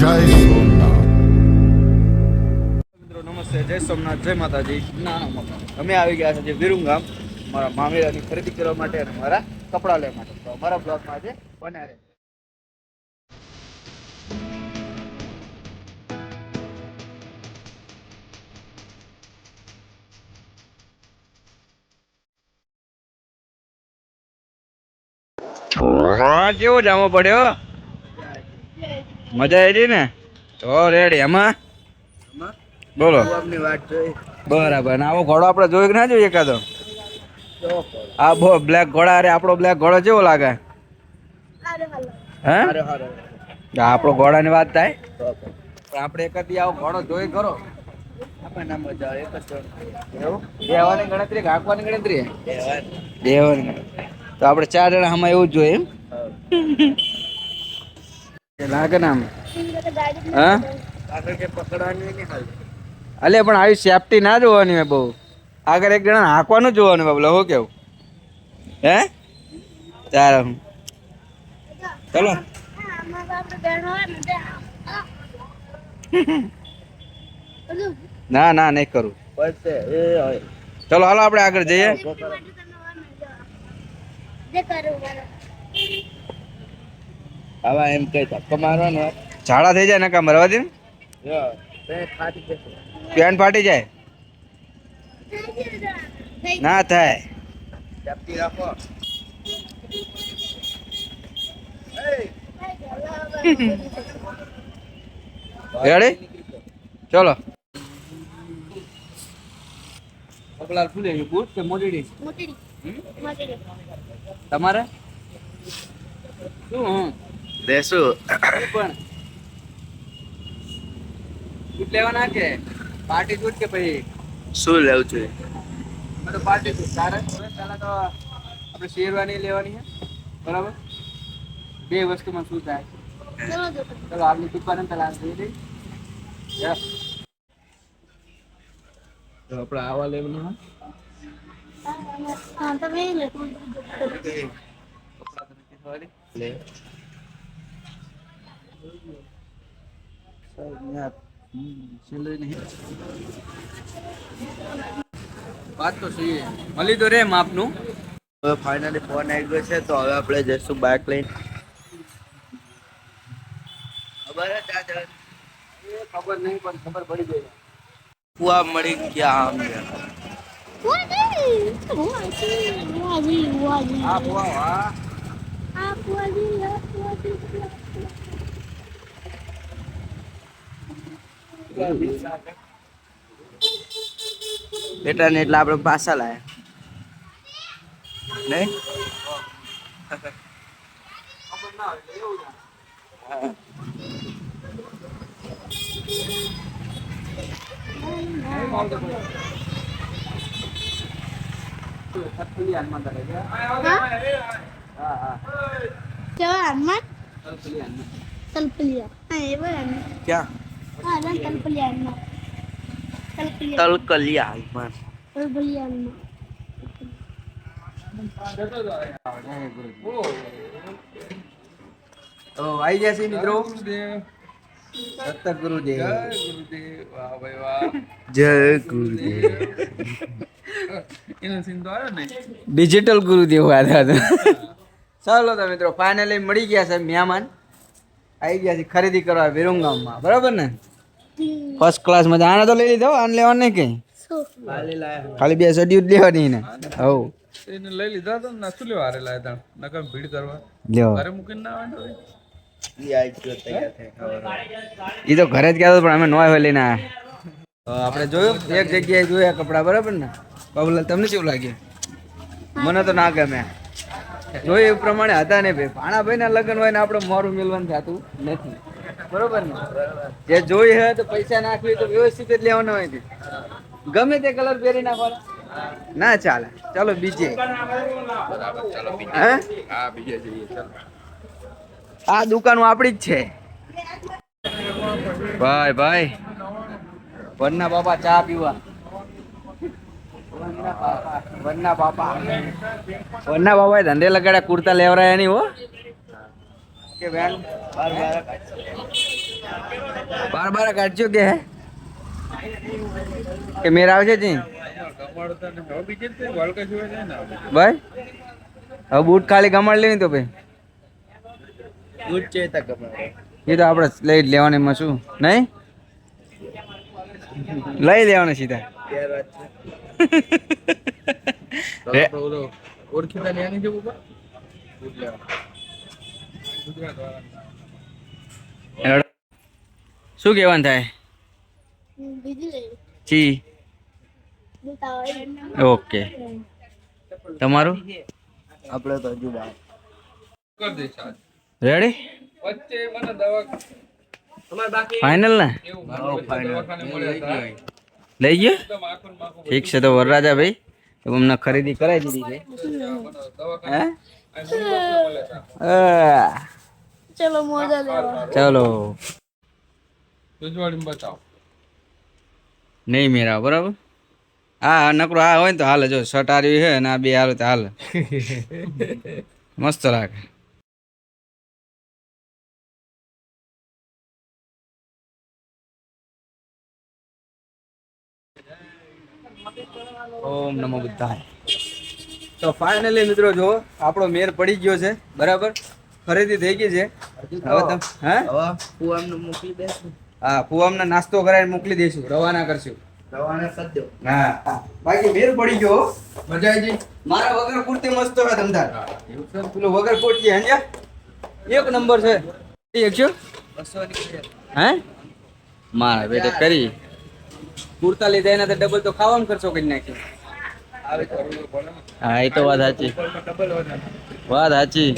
જય સોમનાથ. મિત્રો નમસ્તે, જય સોમનાથ, જય માતાજી. અમે આવી ગયા છે જે વિરુંગામ મારા મામેરાની ખરીદી કરવા માટે અને મારા કપડાં લેવા માટે. તો અમારા બ્લોગમાં આજે બન્યા રહે. કેવો જામો પડ્યો, મજા આવી ને? તો રેડી. એમાં બોલો બરાબર. ને આવો ઘોડો આપણે જોયો કે ના જોઈએ એકાદો? આ બહુ બ્લેક ઘોડા. અરે આપણો બ્લેક ઘોડો કેવો લાગે? હે, આપણો ઘોડાની વાત થાય પણ આપણે એકાદી આવો ઘોડો જોઈ કરો. આપણને મજા આવે. એક જ દેવાની ગણતરી, હાંકવાની ગણતરી, દેવાની. તો આપણે 4 જણા આમાં એવું જ જોઈએ એમ લાગે ને આમ. હા, આગળ કે પકડવાની નહીં હાલ. અલે પણ આવી સેફટી ના જોવાની મેં બહુ. આગળ એક જણા હાંકવાનું જોવાનું બાબલા. હું કેવું? હે, ચાલો ચલો. ના ના, નહીં કરું. ચલો હાલો આપણે આગળ જઈએ. હવે એમ કઈ ધક્કો મારવાનો, ઝાડા થઈ જાય ને કામ મરવા દે. પેન ફાટી જાય ના થાય. રાખો. રેડી, ચલો. કપડા ફૂલે બૂટ કે મોટી તમારે શું દેશું પણ સૂટ લેવાના કે પાર્ટી સૂટ કે પછી શું લેવું છે? તો પાર્ટી સૂટ. તારે પહેલા તો આપણે શેરવાની લેવાની છે, બરાબર? 2 વસ્તુમાં શું થાય? ચલો આપની દુકાને પેલા જોઈ લઈ. તો આપણે આવા લેવાનું લે. વાત તો સહી મળી તો રે માપનું. હવે ફાઇનલી ફોન આવી ગયો છે, તો હવે આપણે જઈશું બાઇક લઈને. ખબર હે ચાચા? ખબર નહીં પણ ખબર પડી ગઈ. કુવા મળી ગયા આમ બેટા ને એટલે આપણે પાછા લાયા નહીં. તો આવી ગયા છે મિત્રો. દત્તક ગુરુદેવ. વાહ ભાઈ વાહ, જય ગુરુદેવ. એનો સીન તો આવ્યો ને, ડિજિટલ ગુરુદેવ આવ્યા હતા. ચાલો તો મિત્રો ફાઇનલી મળી ગયા છે મહેમાન. આવી ગયા છે ખરીદી કરવા વિરુંગામમાં, બરાબર ને? ફર્સ્ટ ક્લાસ માં. આને તો લઈ લીધો, આને લેવાનું નહીં કઈ. ખાલી 2 સડી લેવાની ને. હવ એને લઈ લીધા તો ના શું લેવા હારે લાયા તા નકર ભીડ કરવા લેવા ઘરે મૂકીને ના આવવાનું. ઈ તો ઘરે જ ગયા પણ અમે નોય હોય લઈને આયા. આપણે જોયું એક જગ્યાએ જોયા કપડા, બરાબર ને? બાબુલાલ તમને કેવું લાગ્યું? મને તો ના ગમે. જોયું એ પ્રમાણે હતા ને ભાઈ. ભાણાભાઈ ના લગ્ન હોય ને આપણે મોરું મેળવાનું થતું નથી, બરોબર ને? જે જોઈ હે તો પૈસા નાખવી તો વ્યવસ્થિત જ લેવાના હોય છે. ગમે તે કલર પહેરી નાખવાનો ના ચાલે. ચાલો બીજે. આ દુકાન આપણી જ છે ભાઈ. ભાઈ વનના બાપા ચા પીવા. વનના બાપા ધંધે લગાડ્યા, કુર્તા લેવરાયા નહીં હો. કે બેન 12 કાઢજો કે હે કે મેરા આવશે જી ભાઈ હવે બૂટ ખાલી ગમાડ લેવી તો ભાઈ બૂટ છે તક એ તો આપણે લઈ જ લેવાની એમાં શું નહીં લઈ લેવાના સીધા ઓળખીતા લેવાની છે બુબા શું કહેવાનું થાય જી ઓકે તમારું આપણે તો હજુ બાર રેડી ફાઇનલ ને લઈ ગયો ઠીક છે તો વરરાજા ભાઈ અમને ખરીદી કરાવી દીધી છે ચલો મોજા લેવા ચલો બતાવો નહીં મેરા બરાબર હા નકરો આ હોય ને તો હાલે જો શર્ટ આર્યું છે ને આ બે હાલ તો હાલ મસ્ત લાગે ઓમ નમો બુદ્ધાય તો ફાઇનલી મિત્રો જો આપણો મેર પડી ગયો છે બરાબર ખરીદી થઈ ગઈ છે હવે તમે હા ફુવામને મોકલી દેશું હા ફુવામને નાસ્તો કરાવીને મોકલી દઈશું રવાના કરશું રવાના કરી દો હા બાકી મેર પડી ગયો મજા આવી ગઈ મારા વગર કુર્તી મસ્ત હોય ધંધા પેલો વગર કોટી હંજા એક નંબર છે 100 હે મારા બેટે કરી કુર્તા લીધા એના તો ડબલ તો ખાવાનું ખર્ચો કરી નાખ્યો હા એ તો વાત સાચી વાત સાચી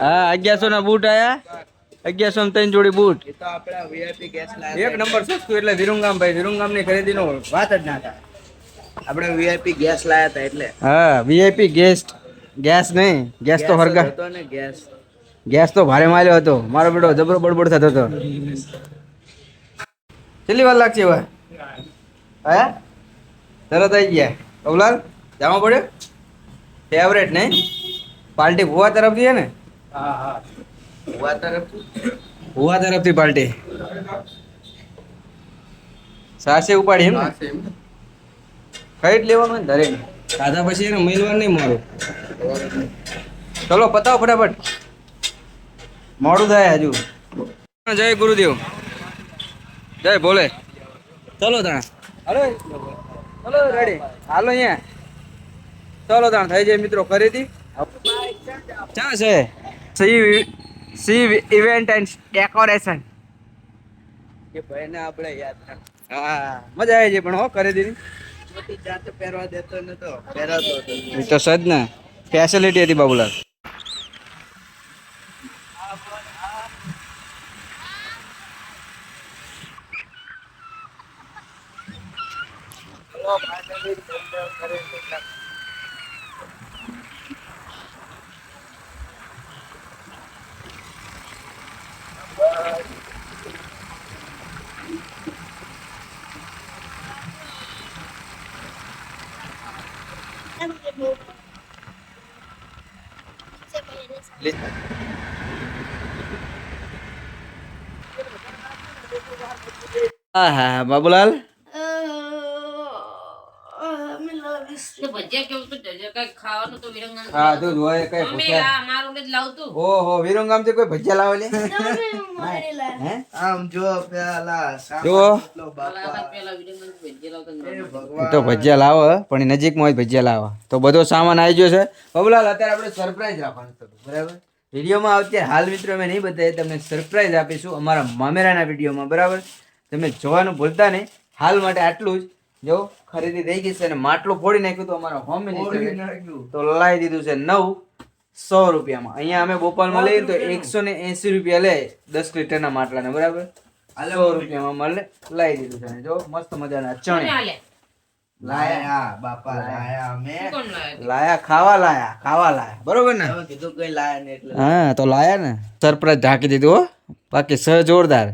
હા 1100 ના બૂટ આયા 1100 માં 3 જોડી બૂટ એક નંબર સસ્તું એટલે વિરુંગામ ભાઈ વિરુંગામ ની ખરીદી નો વાત જ ના થાય આપણે વીઆઈપી ગેસ લાયા હતા એટલે હા વીઆઈપી ગેસ નહીં ગેસ તો હરગા હતો ને ગેસ તો ભારે માલ્યો હતો મારો બેટો જબરો બડબડ થતો હતો કેટલી વાર લાગશે હવે હા તરત આવી ગયા કબલાલ જવા પડ્યો ફેવરેટ નહીં પાર્ટી ભુવા તરફથી છે ને હા હા ભુવા તરફથી પાર્ટી સાસે ઉપાડી એમ ને કઈ જ લેવાનું ને ધરે ખાધા પછી એને મહિલવાર નહીં મારું ચલો પતાવો ફટાફટ મોડું થાય હજુ જય ગુરુદેવ જય બોલે ચલો તાણ હાલો ચલો રેડી હાલો અહીંયા ચલો તાણ થઈ જાય મિત્રો ખરીદી ક્યાં છે સી ઇવેન્ટ એન્ડ ડેકોરેશન કે ભાઈને આપણે યાદ હા મજા આવી જાય પણ હો ખરીદીની જાતે પહેરવા દેતો નતો પહેરાતો હતો એ તો સજ ને ફેસિલિટી હતી બાબુલાલ હા બાબુલાલ ઓહો વિરંગામ થી કોઈ ભજીયા લાવે આમ જો તો ભજીયા લાવો પણ નજીકમાં હોય ભજીયા લાવો તો બધો સામાન આવી ગયો છે બાબુલાલ અત્યારે આપણે સરપ્રાઈઝ રાખવાનું હતું બરાબર વિડીયોમાં અત્યારે હાલ મિત્રો મેં નહીં બતાવી તમને સરપ્રાઈઝ આપીશું અમારા મામેરાના વિડીયોમાં બરાબર તમે જોવાનું ભૂલતા નહીં હાલ માટે આટલું જ જો ખરીદી થઈ ગઈ છે અને માટલું ફોડી નાખ્યું તો અમારા હોમ મિનિસ્ટર તો લાવી દીધું છે 900 રૂપિયામાં અહીંયા અમે બોપાલમાં લઈએ તો 180 રૂપિયા લે 10 લીટરના માટલાને બરાબર 100 રૂપિયામાં મળે લાવી દીધું છે જો મસ્ત મજાના ચણે લાયા બાપા લાયા અમે લાયા ખાવા લાયા બરોબર ને કીધું કઈ લાયા ને એટલે હા તો લાયા ને સરપ્રાઈઝ ઢાંકી દીધું હો બાકી જોરદાર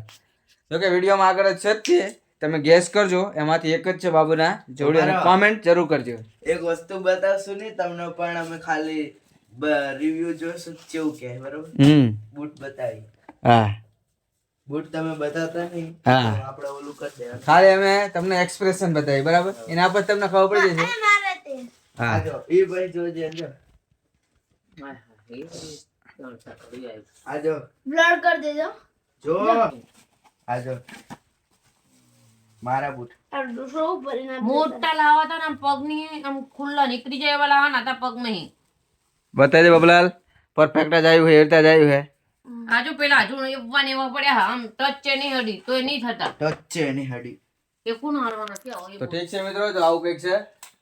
જો કે વિડીયોમાં આગળ જ છે તમે ગેસ કરજો એમાંથી એક જ છે બાબુના જોડી અને કોમેન્ટ જરૂર કરજો એક વસ્તુ બતાવશું નહીં તમને પણ અમે ખાલી રિવ્યુ જોશું કેવું કે બરાબર બૂટ બતાવી હા બૂટ તમે બતાવતા નહીં હા. તો આપણે ઓલું કરી દે ખાલી અમે તમને એક્સપ્રેશન બતાવી બરાબર એના પર તમને ખબર પડી જશે મારે તે હા આજો એ ભાઈ જોજે આજો આજો બ્લર કરી દેજો જો આજો મારા બૂટ આ દૂસરો ભરીને મોટા લાવવા હતા ને આમ પગ નહીં આમ ખુલ્લા નીકળી જાય એવા લાવવાના હતા પગ નહીં બતાવી દે બબલાલ પરફેક્ટ જ આવ્યું છે એરતા જ આવ્યું છે આજુ પેલા હજુ એવા ને એવા પડ્યા આમ ટચ છે નહીં હડી તો નહીં થતા ટચ છે એની હડી એ કોણ હારવાના છે તો ઠીક છે મિત્રો તો આવું કંઈક છે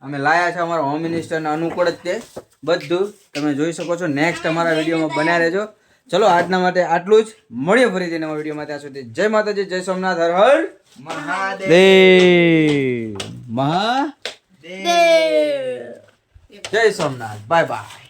અમે લાયા છે અમારા હોમ મિનિસ્ટરના અનુકૂળ જ તે બધું તમે જોઈ શકો છો નેક્સ્ટ અમારા વિડીયોમાં બન્યા રહેજો ચલો આજના માટે આટલું જ મળીએ ફરીથી નવા વિડીયોમાં ત્યાં સુધી જય માતાજી જય સોમનાથ હર હર મહાદેવ દેવ મહા દેવ જય સોમનાથ બાય બાય